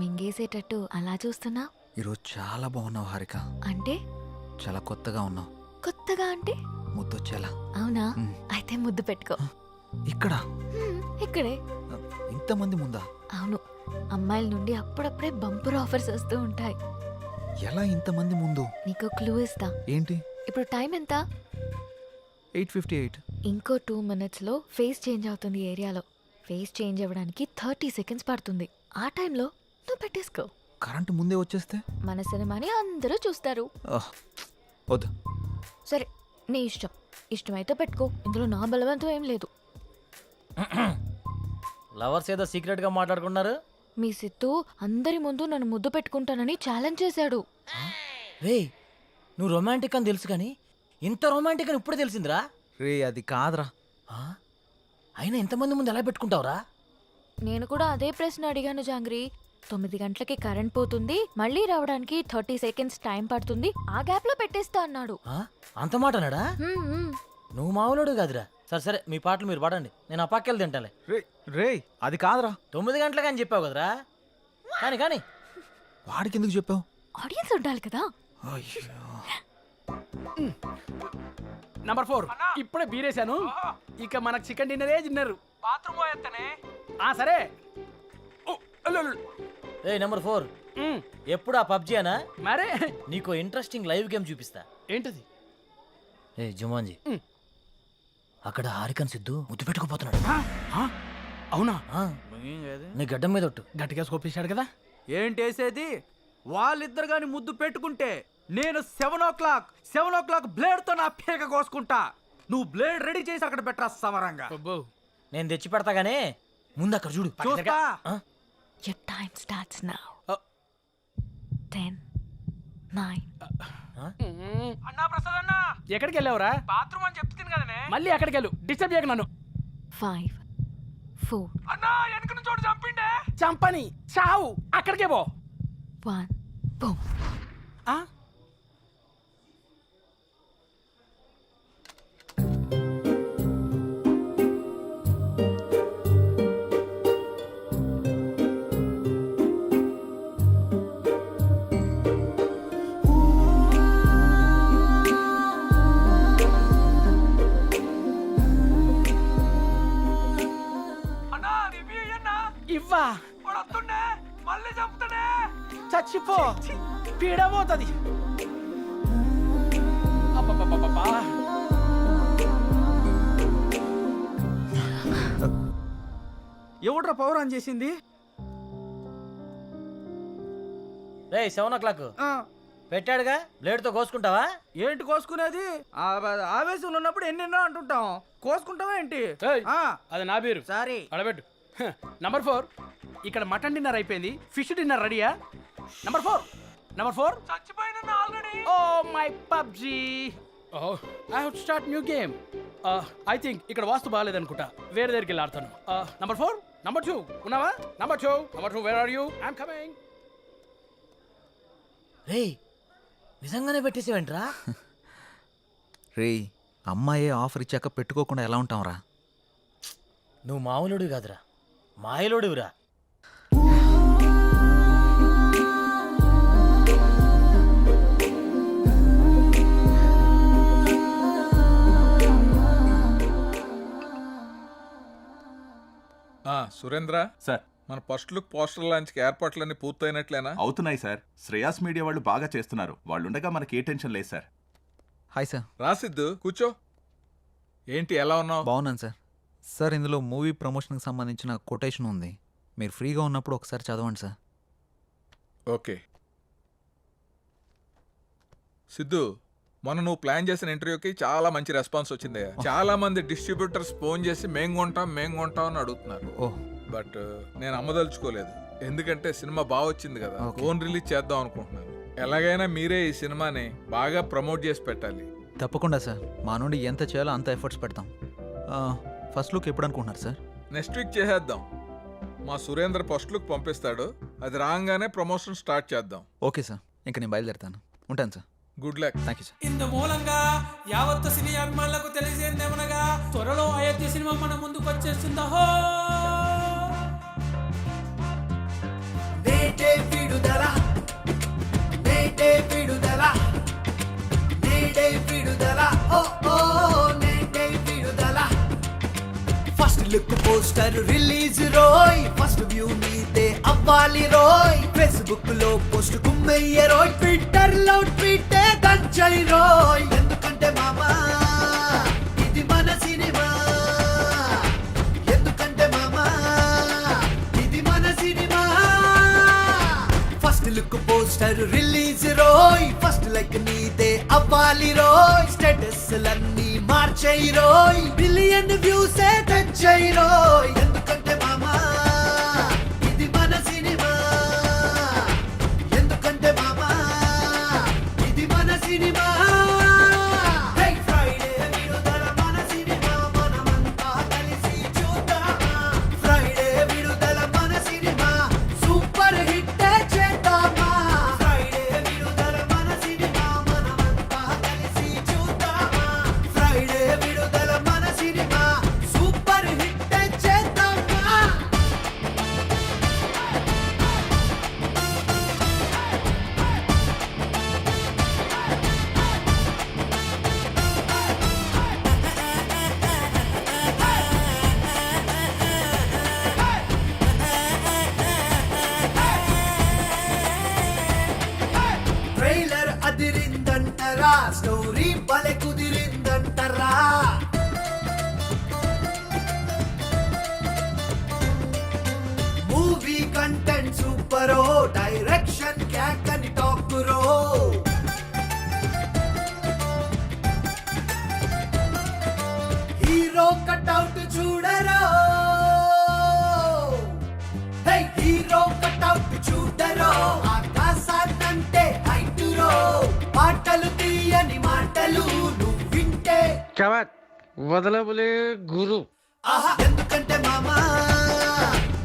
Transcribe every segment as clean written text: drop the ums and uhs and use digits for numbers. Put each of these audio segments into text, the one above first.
మింగేసేటట్టు అలా చూస్తున్నా? ఈరోజు చాలా బాగున్నావు హారిక. అంటే? చాలా కొత్తగా ఉన్నావు. కొత్తగా అంటే? ముద్దొచ్చేలా. అవునా? అయితే ముద్దు పెట్టుకో. ఇక్కడ? ఇక్కడే. ఇంతమంది ముందా? అవును, అమ్మాయిల నుండి అప్పుడప్పుడే బంపర్ ఆఫర్స్ వస్తూ ఉంటాయి. ఎలా ఇంతమంది ముందు? నీకు క్లూ ఇస్తా. ఏంటి? ఇప్పుడు టైం ఎంత? 8:58. ఇంకో 2 minutes లో ఫేస్ చేంజ్ అవుతుంది ఏరియాలో. ఫేస్ చేంజ్ అవ్వడానికి 30 seconds పడుతుంది. ఆ టైంలో నువ్వు పెట్టేసుకో. కరెంటు ముందే వచ్చేస్తే? మన సినిమాని అందరూ చూస్తారు. వద్దు. సరే, నీ ఇష్టం. ఇష్టమైతే పెట్టుకో, ఇందులో నా బలవంతం ఏం లేదు. లవర్స్ ఏదో సీక్రెట్ గా మాట్లాడుకున్నారు. మీ సిత్తు అందరి ముందు నన్ను ముద్దు పెట్టుకుంటానని ఛాలెంజ్ చేశాడు. రే, నువ్వు రొమాంటిక్ అని తెలుసు కానీ ఇంత రొమాంటిక్ అని ఇప్పుడే తెలిసిందిరా. రే అది కాదురా. అయినా ఇంతమంది ముందు ఎలా పెట్టుకుంటావురా? నేను కూడా అదే ప్రశ్న అడిగాను జాంగ్రీ. 9 గంటలకి కరెంట్ పోతుంది, మళ్ళీ రావడానికి 30 seconds టైం పడుతుంది, ఆ గ్యాప్ లో పెట్టేస్తా అన్నాడు. అంత మాట అన్నాడా? నువ్వు మామూలుడు కాదురా. సరే సరే, మీ పాటలు మీరు పాడండి, నేను ఆ పక్కెళ్ళి తింటాలే. రే అది కాదురా. 9 గంటలకు అని చెప్పావు కదరా. కానీ కానీ వాడికి ఎందుకు చెప్పావు? ఆడియన్స్ ఉండాలి కదా. నంబర్ 4 ఇప్పుడే బీరేశాను. ఇక మనకు చికెన్ డిన్నరే తిన్నారు. బాత్రూమ్ పోయేస్తానే. సరే. ఏ నెంబర్ 4, ఎప్పుడు ఆ పబ్జీ అనా? మరే నీకు ఇంట్రెస్టింగ్ లైవ్ గేమ్ చూపిస్తా. ఏంటది? ఏ జుమాన్జీ, అక్కడ హారికన్ సిద్ధు ముద్దు పెట్టుకుపోతున్నాడు. అవునా? నీ గడ్డం మీద ఒట్టు. గట్టిగా స్కోపేశాడు కదా. ఏంటేసేది? వాళ్ళిద్దరు గాని ముద్దు పెట్టుకుంటే నేను 7 o'clock బ్లేడ్ తో నా పేక కోసుకుంటా. నువ్వు బ్లేడ్ రెడీ చేసి అక్కడ పెట్టరా సమరంగా. నేను తెచ్చి పెడతా గానీ ముందు అక్కడ చూడు. చూస్తా. Your time starts now. 10, 9. అన్నా ప్రసాద్ అన్న, ఎక్కడికి వెళ్ళావురా? బాత్రూమ్ అని చెప్తుంది కదనే. మళ్ళీ ఎక్కడికి వెళ్ళు, డిస్టర్బ్ చేయకు నన్ను. 5, 4. అన్నా వెనక నుంచి చోటు చంపిండే. చంపని చావు, అక్కడికే పో. 1, boom. ఇవ్వా మళ్ళీ చంపుతాడే. చచ్చిపో, పీడబోతుంది. ఎవడ్రా పవర్ ఆన్ చేసింది? రే 7 o'clock పెట్టాడుగా, బ్లేడ్ తో కోసుకుంటావా? ఏంటి కోసుకునేది? ఆవేశంలో ఉన్నప్పుడు ఎన్నెన్నో అంటుంటాం. కోసుకుంటావా ఏంటి? అది నా పేరు. సారీ, అడబెట్టు. నంబర్ 4, ఇక్కడ మటన్ డిన్నర్ అయిపోయింది, ఫిష్ డిన్నర్ రెడీయా? నంబర్ 4 చచ్చిపోయినా already. Oh my PUBG. I have to start new game. I think ఇక్కడ వాస్తు బాగాలేదనుకుంటా, వేరే దగ్గరికి వెళ్ళి ఆడతాను. నంబర్ 4, నంబర్ 2 ఉన్నావా? Number 2 where are you? I'm coming. రే నిజంగానే పెట్టేసేవేంట్రా? రే అమ్మాయే ఆఫర్ ఇచ్చాక పెట్టుకోకుండా ఎలా ఉంటావురా? నువ్వు మామూలుడు కాదురా, మాయలోడురా. సురేంద్ర సార్, మన ఫస్ట్ లుక్ పోస్టర్ లాంచ్కి ఏర్పాట్లన్నీ పూర్తయినట్లేనా? అవుతున్నాయి సార్. శ్రేయాస్ మీడియా వాళ్ళు బాగా చేస్తున్నారు. వాళ్ళుండగా మనకి ఏ టెన్షన్ లేదు సార్. Hi sir. రాసిద్దు కూర్చో. ఏంటి ఎలా ఉన్నావు? బాగున్నాను సార్. సార్ ఇందులో మూవీ ప్రమోషన్కి సంబంధించిన కొటేషన్ ఉంది, మీరు ఫ్రీగా ఉన్నప్పుడు ఒకసారి చదవండి సార్. ఓకే. సిద్ధు, మొన్న నువ్వు ప్లాన్ చేసిన ఇంటర్వ్యూకి చాలా మంచి రెస్పాన్స్ వచ్చింది. చాలా మంది డిస్ట్రిబ్యూటర్స్ ఫోన్ చేసి మేం కొంటాం అని అడుగుతున్నారు. బట్ నేను అమ్మదలుచుకోలేదు, ఎందుకంటే సినిమా బాగా వచ్చింది కదా, ఓన్ రిలీజ్ చేద్దాం అనుకుంటున్నాను. ఎలాగైనా మీరే ఈ సినిమాని బాగా ప్రమోట్ చేసి పెట్టాలి. తప్పకుండా సార్, మా నుండి ఎంత చేయాలో అంత ఎఫర్ట్స్ పెడతాం. ఫస్ట్ లుక్ ఎప్పుడు అనుకుంటున్నారు సార్? నెక్స్ట్ వీక్ చేసేద్దాం. మా సురేంద్ర ఫస్ట్ లుక్ పంపిస్తాడు, అది రాగానే ప్రమోషన్ స్టార్ట్ చేద్దాం. ఓకే సార్, ఇంకా నేను బయలుదేరుతాను. ఉంటాను sir. Good luck. Thank you sir. ఇందు మూలంగా యావత్తు సినీ అభిమానులకు తెలియజేయమనగా త్వరలో అయోధ్య సినిమా మన ముందుకు వచ్చేస్తుందా. నేటే విడుదల నేటే విడుదల నేటే విడుదల ఓ ఓ నేటే విడుదల ఫస్ట్ లుక్ పోస్టర్ రిలీజ్ రోయ్ ఫస్ట్ వ్యూ నీదే అవ్వాలి రోయ్ ఫేస్బుక్ లో పోస్ట్ కుమ్మయ్య రోయ్ ట్విట్టర్ లో ట్వీటే దంచై రోయ్ ఎందుకంటే మామా ఇది మన సినిమా ఎందుకంటే మామా ఇది మన cinema first look poster release రోయ్ ఫస్ట్ లైక్ నీదే అవ్వాలి రోయ్ స్టేటస్ లన్నీ మార్చై రోయ్ బిలియన్ వ్యూస్ తెచ్చై రోయ్ ఎందుకంటే మామా ఇది మన సినిమా ఎందుకంటే మామా ఇది మన సినిమా హే ఫ్రైడే విడుదల మన సినిమా మనమంతా కలిసి చూద్దామా ఫ్రైడే విడుదల మన సినిమా సూపర్ హిట్ చేద్దామా ఫ్రైడే విడుదల మన సినిమా మనమంతా కలిసి చూద్దామా ఫ్రైడే విడుదల మన సినిమా సూపర్ హిట్ చేద్దామా ట్రైలర్ అదిరిందంటరా స్టోరీ భలే కుదిరిందంటరా మూవీ కంటెంట్ సూపరో డైరెక్షన్ క్యాక్ అని టాకురో హీరో కట్అవుట్ చూడరో హే హీరో కట్అవుట్ చూడరో ఆకాశాన్నంటే హైటురో పాటలు తీయని మాటలు నువ్వు వింటే వదలబులే గురు ఆహా ఎందుకంటే మామా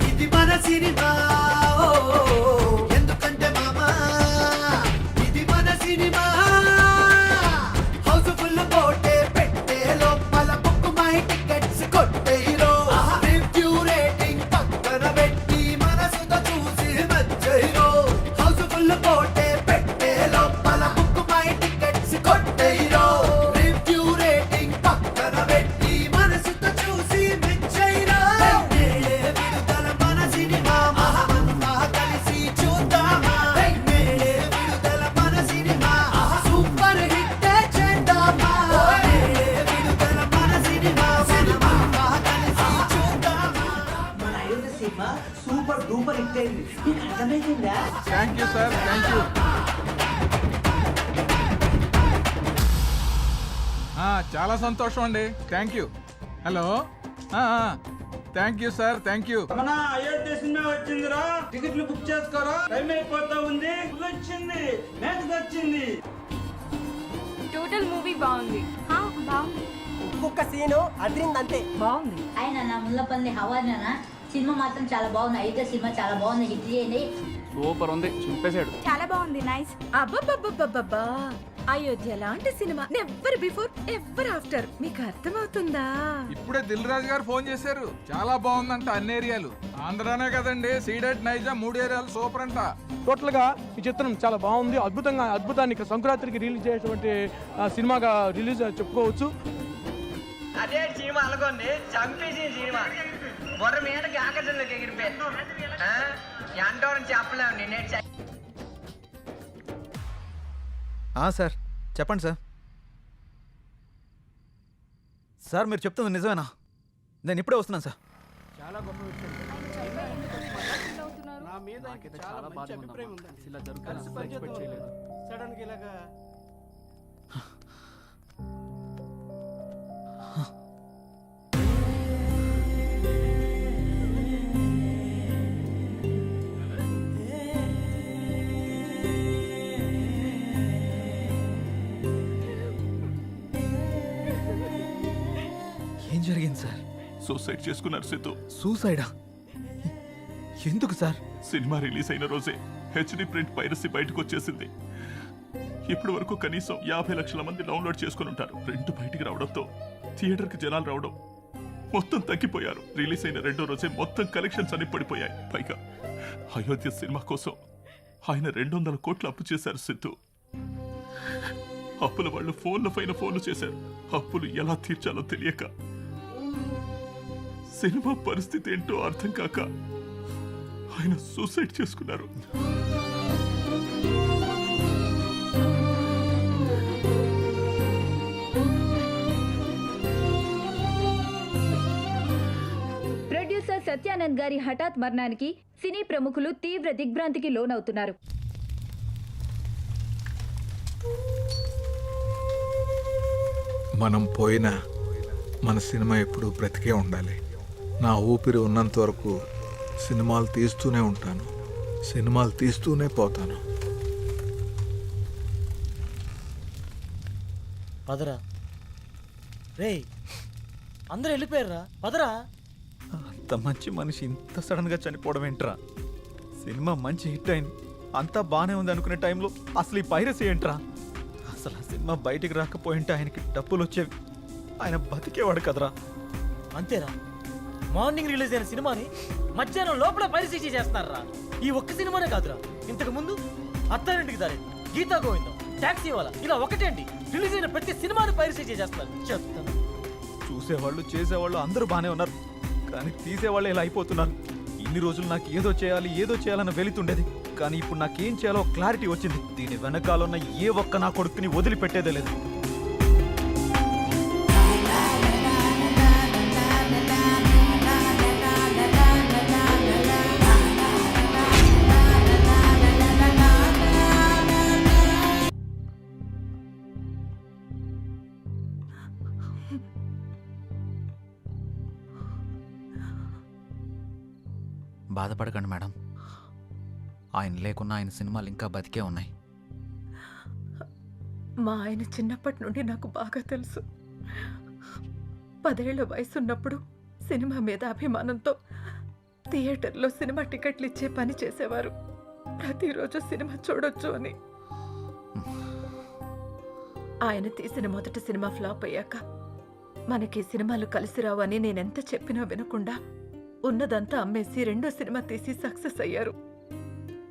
ఇది మన సినిమా ఓ, ఎందుకంటే మామా ఇది మన సినిమా హౌస్ఫుల్ పోటే పెట్టే లోపల బుక్ మై టికెట్స్ కొట్టేరో రివ్యూ రేటింగ్ పక్కన పెట్టి మనసుతో చూసి మెచ్చైరో హౌస్ఫుల్ పోటే పెట్టే లోపల బుక్ మై టికెట్స్ కొట్టేరో రివ్యూ రేటింగ్ పక్కన పెట్టి మనసుతో చూసి మెచ్చైరో నేడే విడుదల మన సినిమా మనమంతా కలిసి చూద్దామా నేడే విడుదల మన సినిమా సూపర్ హిట్ చేద్దామా నేడే విడుదల మన సినిమా మనమంతా కలిసి చూద్దామా మన Ayodhya cinema super duper hit అయింది నీకు అర్థమైందా thank you sir thank you చాలా సంతోషం అండి thank you hello thank you sir thank you మన అయోధ్య సినిమా వచ్చిందిరా టికెట్లు బుక్ చేసుకోరా టైం అయిపోతా ఉంది వచ్చింది మ్యాచ్ వచ్చింది టోటల్ మూవీ బాగుంది బాగుంది ఒక్కొక్క సీను అదిరిందంతే బాగుంది ఆయన నా ముల్లపల్లి హవానా సినిమా మాత్రం చాలా బాగుంది అయితే సినిమా చాలా బాగుంది హిట్ చేయండి సూపర్ ఉంది చింపేశాడు చాలా బాగుంది నైస్ అబ్బబ్బబ్బబ్బబ్బా అయోధ్య లాంటి cinema never before ever after మీకు అర్థమవుతుందా ఇప్పుడే దిల్ రాజు గారు ఫోన్ చేశారు చాలా బాగుందంట అన్ని ఏరియాలు ఆంధ్రానే కదండి సీడెడ్ నైజా 3 ఏరియాలు సూపర్ అంట టోటల్ గా ఈ చిత్రం చాలా బాగుంది అద్భుతాన్ని సంక్రాంతికి రిలీజ్ చేసేటువంటి సినిమాగా రిలీజ్ చెప్పుకోవచ్చు అదే సినిమా అనుకోండి చంపేసిన సినిమా బొర్ర మీదకి ఆకాశంలోకి ఎగిరిపోయారు ఎంతో చెప్పలేము నేనే సార్ చెప్పండి సార్ సార్ మీరు చెప్తుంది నిజమేనా నేను ఇప్పుడే వస్తున్నాను సార్ చాలా గొప్ప విషయం నా మీద చాలా మంచి అభిప్రాయం ఉందండి ఇలా జరుగుతుంది ఎక్స్పెక్ట్ చేయలేదు సడన్ గా ఇలాగా ఏం జరిగింది సార్ సూసైడ్ చేసుకున్నారు సిద్ధు. సూసైడా ఎందుకు సార్ సినిమా రిలీజ్ అయిన రోజే హెచ్డి ప్రింట్ పైరసీ బయటకు వచ్చేసింది. ఇప్పటి వరకు కనీసం 50 లక్షల మంది డౌన్లోడ్ చేసుకుని ఉంటారు. ప్రింట్ బయటికి రావడంతో థియేటర్కి జనాలు రావడం మొత్తం తగ్గిపోయారు. రిలీజ్ అయిన 2వ రోజే మొత్తం కలెక్షన్స్ అన్ని పడిపోయాయి. పైగా అయోధ్య సినిమా కోసం ఆయన 200 కోట్లు అప్పు చేశారు సిద్ధు. అప్పుల వాళ్ళు ఫోన్ల పైన ఫోన్లు చేశారు. అప్పులు ఎలా తీర్చాలో తెలియక, సినిమా పరిస్థితి ఏంటో అర్థం కాక ఆయన సూసైడ్ చేసుకున్నారు. ప్రొడ్యూసర్ సత్యానంద్ గారి హఠాత్ మరణానికి సినీ ప్రముఖులు తీవ్ర దిగ్భ్రాంతికి లోనవుతున్నారు. మనం పోయినా మన సినిమా ఎప్పుడు బ్రతికే ఉండాలి. నా ఊపిరి ఉన్నంత వరకు సినిమాలు తీస్తూనే ఉంటాను, సినిమాలు తీస్తూనే పోతాను. పదరా రేయ్, అందరూ వెళ్ళిపోయారా? పదరా. అంత మంచి మనిషి ఇంత సడన్గా చనిపోవడం ఏంట్రా? సినిమా మంచి హిట్ అయింది, అంతా బాగానే ఉంది అనుకునే టైంలో అసలు ఈ పైరసీ ఏంట్రా? అసలు ఆ సినిమా బయటికి రాకపోయింటే ఆయనకి డబ్బులు వచ్చేవి, ఆయన బతికేవాడు కదరా. అంతేరా, మార్నింగ్ రిలీజ్ అయిన సినిమాని మధ్యాహ్నం లోపల పరిశీలి చేస్తున్నారా? ఈ ఒక్క సినిమానే కాదురా, ఇంతకు ముందు అత్తారింటికి దారి, గీతా గోవిందం, టాక్సీ వాళ్ళ, ఇలా ఒకటేంటి రిలీజ్ అయిన ప్రతి సినిమాని పరిశీలి చేస్తున్నారు. చెప్తాను, చూసేవాళ్ళు చేసేవాళ్ళు అందరూ బాగానే ఉన్నారు, కానీ తీసేవాళ్ళు ఇలా అయిపోతున్నారు. ఇన్ని రోజులు నాకు ఏదో చేయాలన్న వెళుతుండేది, కానీ ఇప్పుడు నాకేం చేయాలో క్లారిటీ వచ్చింది. దీని వెనకాలన్న ఏ ఒక్క నా కొడుకుని వదిలిపెట్టేదే లేదు. బాధపడకండి మేడం, ఆయన లేకున్నా ఆయన సినిమాలు ఇంకా బతికే ఉన్నాయి. మా ఆయన చిన్నప్పటి నుండి నాకు బాగా తెలుసు. 10 ఏళ్ల వయసున్నప్పుడు సినిమా మీద అభిమానంతో థియేటర్లో సినిమా టికెట్లు ఇచ్చే పని చేసేవారు. ప్రతిరోజు సినిమా చూడొచ్చు అని. ఆయన తీసిన మొదటి సినిమా ఫ్లాప్ అయ్యాక మనకి సినిమాలు కలిసి రావు అని నేనెంత చెప్పినా వినకుండా ఉన్నదంతా అమ్మేసి రెండో సినిమా తీసి సక్సెస్ అయ్యారు.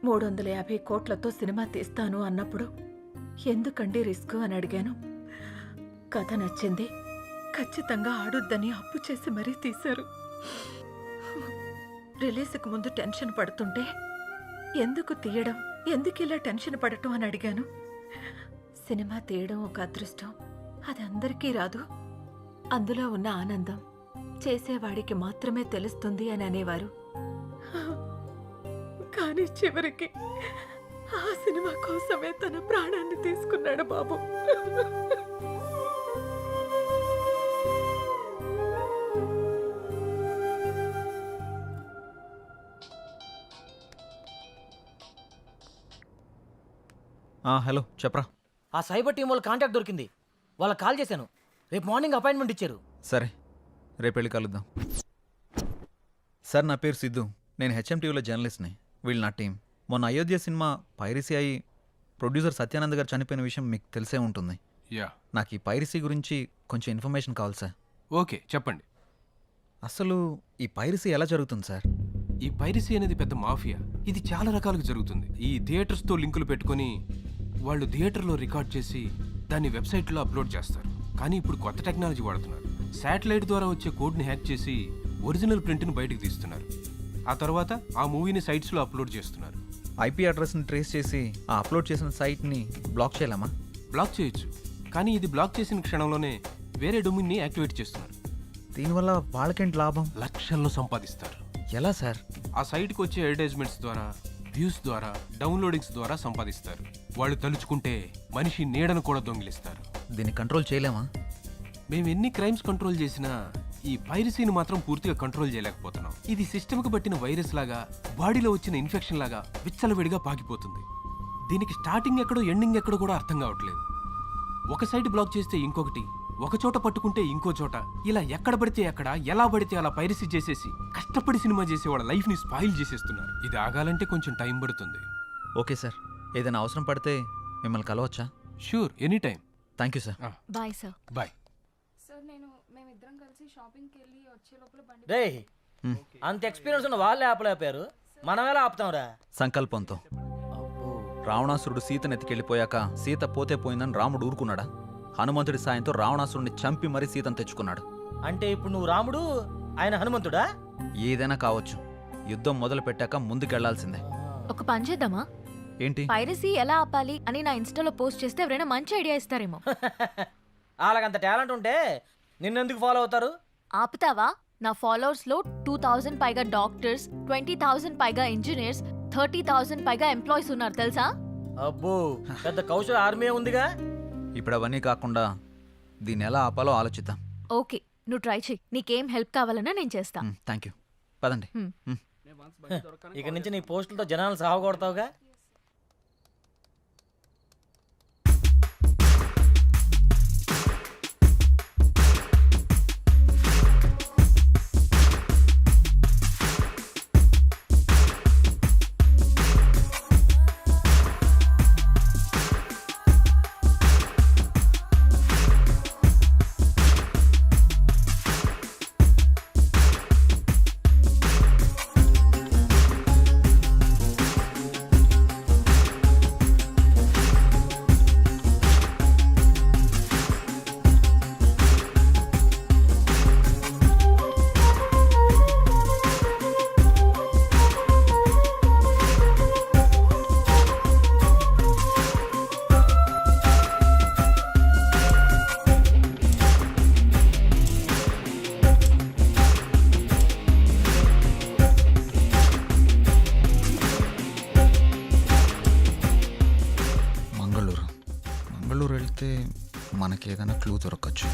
350 కోట్లతో సినిమా తీస్తాను అన్నప్పుడు ఎందుకండి రిస్క్ అని అడిగాను. కథ నచ్చింది, ఖచ్చితంగా ఆడొద్దని అప్పు చేసి మరీ తీశారు. రిలీజ్కి ముందు టెన్షన్ పడుతుంటే ఎందుకు తీయడం, ఎందుకు ఇలా టెన్షన్ పడటం అని అడిగాను. సినిమా తీయడం ఒక అదృష్టం, అది అందరికీ రాదు. అందులో ఉన్న ఆనందం చేసేవాడికి మాత్రమే తెలుస్తుంది అని అనేవారు. కానీ చివరికి ఆ సినిమా కోసమే తన ప్రాణాన్ని తీసుకున్నాడు బాబు. హలో చెప్పరా. ఆ సైబర్ టీం వాళ్ళ కాంటాక్ట్ దొరికింది, వాళ్ళకి కాల్ చేశాను. రేపు మార్నింగ్ అపాయింట్మెంట్ ఇచ్చారు. సరే, రేపు వెళ్ళి కలుద్దాం. సార్, నా పేరు సిద్ధు, నేను హెచ్ఎంటీవీలో జర్నలిస్ట్ని. వీళ్ళు నా టీం. మొన్న అయోధ్య సినిమా పైరసీ అయి ప్రొడ్యూసర్ సత్యానంద్ గారు చనిపోయిన విషయం మీకు తెలిసే ఉంటుంది. నాకు ఈ పైరసీ గురించి కొంచెం ఇన్ఫర్మేషన్ కావాలి సార్. ఓకే, చెప్పండి. అసలు ఈ పైరసీ ఎలా జరుగుతుంది సార్? ఈ పైరసీ అనేది పెద్ద మాఫియా. ఇది చాలా రకాలుగా జరుగుతుంది. ఈ థియేటర్స్తో లింకులు పెట్టుకొని వాళ్ళు థియేటర్లో రికార్డ్ చేసి దాన్ని వెబ్సైట్లో అప్లోడ్ చేస్తారు. కానీ ఇప్పుడు కొత్త టెక్నాలజీ వాడుతున్నారు. శాటిలైట్ ద్వారా వచ్చే కోడ్ని హ్యాక్ చేసి ఒరిజినల్ ప్రింట్ని బయటకు తీస్తున్నారు. ఆ తర్వాత ఆ మూవీని సైట్స్లో అప్లోడ్ చేస్తున్నారు. ఐపీ అడ్రస్ని ట్రేస్ చేసి ఆ అప్లోడ్ చేసిన సైట్ని బ్లాక్ చేయలేమా? బ్లాక్ చేయొచ్చు, కానీ ఇది బ్లాక్ చేసిన క్షణంలోనే వేరే డొమైన్ని యాక్టివేట్ చేస్తున్నారు. దీనివల్ల వాళ్ళకేంటి లాభం? లక్షల్లో సంపాదిస్తారు. ఎలా సార్? ఆ సైట్కి వచ్చే అడ్వర్టైజ్మెంట్స్ ద్వారా, వ్యూస్ ద్వారా, డౌన్లోడింగ్స్ ద్వారా సంపాదిస్తారు. వాళ్ళు తలుచుకుంటే మనిషి నీడను కూడా దొంగిలిస్తారు. దీన్ని కంట్రోల్ చేయలేమా? మేము ఎన్ని క్రైమ్స్ కంట్రోల్ చేసినా ఈ పైరసీని మాత్రం పూర్తిగా కంట్రోల్ చేయలేకపోతున్నాం. ఇది సిస్టమ్కి పట్టిన వైరస్ లాగా, బాడీలో వచ్చిన ఇన్ఫెక్షన్ లాగా విచ్చలవిడిగా పాకిపోతుంది. దీనికి స్టార్టింగ్ ఎక్కడో ఎండింగ్ ఎక్కడో కూడా అర్థం కావట్లేదు. ఒక సైట్ బ్లాక్ చేస్తే ఇంకొకటి, ఒక చోట పట్టుకుంటే ఇంకో చోట, ఇలా ఎక్కడ పడితే ఎక్కడ, ఎలా పడితే అలా పైరసీ చేసేసి కష్టపడి సినిమా చేసే వాళ్ళ లైఫ్ని స్పాయిల్ చేసేస్తున్నారు. ఇది ఆగాలంటే కొంచెం టైం పడుతుంది. ఓకే సార్, ఏదైనా అవసరం పడితే మిమ్మల్ని కలవచ్చా? Sure, any time. Thank you sir. Bye sir. Bye. రే, అంత ఎక్స్పీరియన్స్ ఉన్న వాళ్ళే ఆపలేపారు. మనం ఎలా ఆపుతాంరా? సంకల్పంతో. రావణాసురుడు సీతను ఎత్తుకెళ్ళిపోయాక సీత పోతే పోయిందని రాముడు ఊరుకున్నాడా? హనుమంతుడి సాయంతో రావణాసురుడిని చంపి మరీ సీతను తెచ్చుకున్నాడు. అంటే ఇప్పుడు నువ్వు రాముడు, ఆయన హనుమంతుడా? ఏదైనా కావచ్చు, యుద్ధం మొదలు పెట్టాక ముందుకెళ్లాల్సిందే. ఒక పని చేద్దామా? ఏంటి? పైరసీ ఎలా ఆపాలి అని నా ఇన్స్టాలో పోస్ట్ చేస్తే ఎవరైనా మంచి ఐడియా ఇస్తారేమో. వాళ్ళకంత టాలెంట్ ఉంటే నిన్నెందుకు ఫాలో అవుతారు? ఆపుతావా? నా ఫాలోవర్స్ లో 2000 పైగా డాక్టర్స్, 20,000 పైగా ఇంజనీర్స్, 30,000 పైగా ఎంప్లాయీస్ ఉన్నారు తెలుసా? అబ్బో, పెద్ద కౌశల ఆర్మీ ఉందిగా. ఇప్పుడు అవన్నీ కాకుండా దీన్ని ఎలా ఆపాలో ఆలోచిద్దాం. ఓకే, నువ్వు ట్రై చెయ్యి. నీకేం హెల్ప్ కావాలన్నా నేను చేస్తా. Thank you. పదండి. ఇక నుంచి నీ పోస్టులతో జనాలను సాగొడతావుగా. మంగళూరు వెళ్తే మనకి ఏదైనా క్లూ దొరకచ్చు.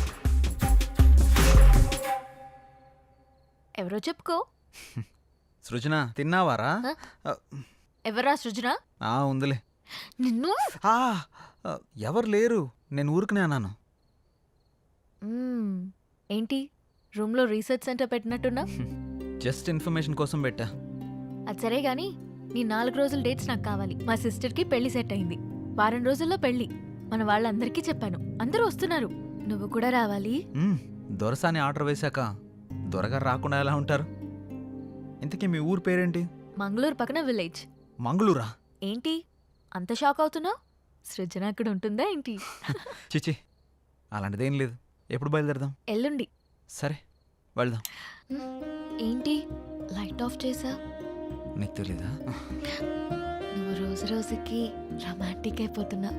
ఎవరో చెప్పుకో. సృజన, తిన్నావారా? ఎవరా సృజన? ఉందిలే. నిన్ను ఎవరు లేరు, నేను ఊరుకునే అన్నాను. ఏంటి రూమ్లో రీసెర్చ్ సెంటర్ పెట్టినట్టున్నా? జస్ట్ ఇన్ఫర్మేషన్ కోసం పెట్టా. అది సరే గాని నీ 4 రోజుల డేట్స్ నాకు కావాలి. మా సిస్టర్కి పెళ్లి సెట్ అయింది. వారం రోజుల్లో పెళ్లి. మన వాళ్ళందరికీ చెప్పాను, అందరూ వస్తున్నారు. నువ్వు కూడా రావాలి. దొరసాని ఆర్డర్ వేశాక దొరగారు రాకుండా ఎలా ఉంటారు? ఇంతకీ మీ ఊరు పేరేంటి? మంగళూరు పక్కన విలేజ్. మంగళూరా? ఏంటి అంత షాక్ అవుతున్నావు? సృజన అక్కడ ఉంటుందా ఏంటి? చిచి, అలాంటిదేం లేదు. ఎప్పుడు బయలుదేరదాం? ఎల్లుండి. సరే వెళ్దాం. ఏంటి లైట్ ఆఫ్ చేసా? నీకు తెలీదా? నువ్వు రోజు రోజుకి రొమాంటిక్ అయిపోతున్నా.